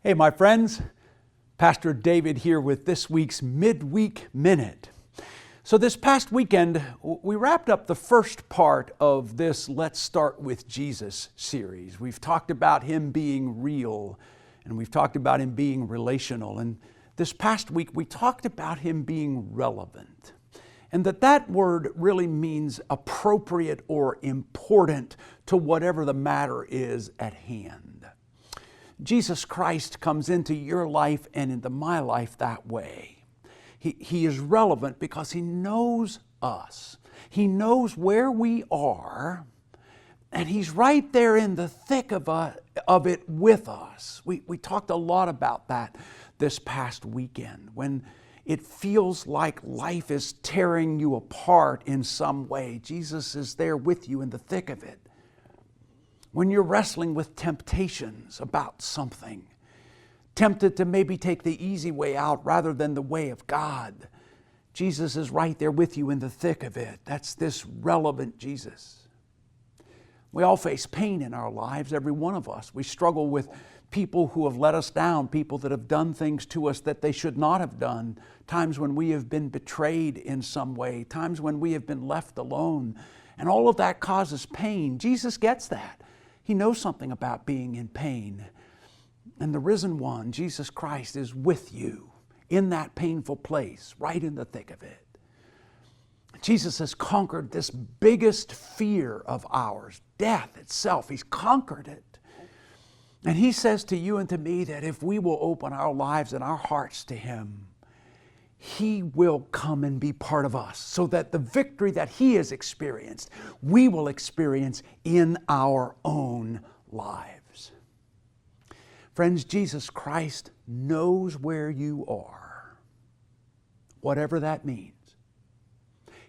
Hey, my friends, Pastor David here with this week's Midweek Minute. So this past weekend, we wrapped up the first part of this Let's Start with Jesus series. We've talked about Him being real, and we've talked about Him being relational. And this past week, we talked about Him being relevant. And that word really means appropriate or important to whatever the matter is at hand. Jesus Christ comes into your life and into my life that way. He is relevant because He knows us. He knows where we are, and He's right there in the thick of it with us. We talked a lot about that this past weekend, when it feels like life is tearing you apart in some way. Jesus is there with you in the thick of it. When you're wrestling with temptations about something, tempted to maybe take the easy way out rather than the way of God, Jesus is right there with you in the thick of it. That's this relevant Jesus. We all face pain in our lives, every one of us. We struggle with people who have let us down, people that have done things to us that they should not have done, times when we have been betrayed in some way, times when we have been left alone, and all of that causes pain. Jesus gets that. He knows something about being in pain. And the risen one, Jesus Christ, is with you in that painful place, right in the thick of it. Jesus has conquered this biggest fear of ours, death itself. He's conquered it. And He says to you and to me that if we will open our lives and our hearts to Him, He will come and be part of us, so that the victory that He has experienced, we will experience in our own lives. Friends, Jesus Christ knows where you are, whatever that means.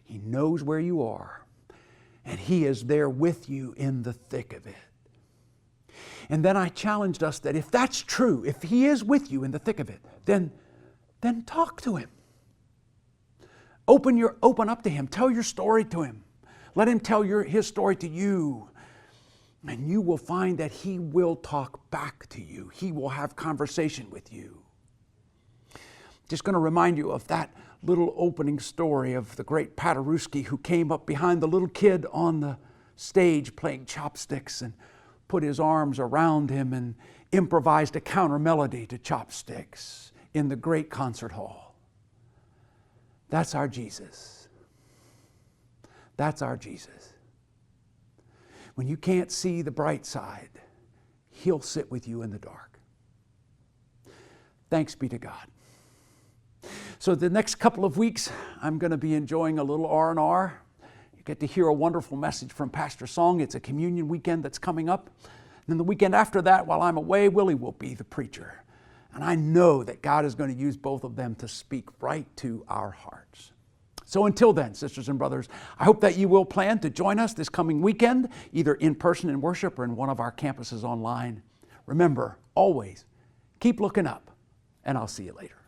He knows where you are, and He is there with you in the thick of it. And then I challenged us that if that's true, if He is with you in the thick of it, then talk to Him. Open up to Him. Tell your story to Him. Let Him tell His story to you. And you will find that He will talk back to you. He will have conversation with you. Just going to remind you of that little opening story of the great Paderewski, who came up behind the little kid on the stage playing chopsticks and put his arms around him and improvised a counter melody to chopsticks in the great concert hall. That's our Jesus. That's our Jesus. When you can't see the bright side, He'll sit with you in the dark. Thanks be to God. So the next couple of weeks, I'm going to be enjoying a little R&R. You get to hear a wonderful message from Pastor Song. It's a communion weekend that's coming up. And then the weekend after that, while I'm away, Willie will be the preacher. And I know that God is going to use both of them to speak right to our hearts. So until then, sisters and brothers, I hope that you will plan to join us this coming weekend, either in person in worship or in one of our campuses online. Remember, always keep looking up, and I'll see you later.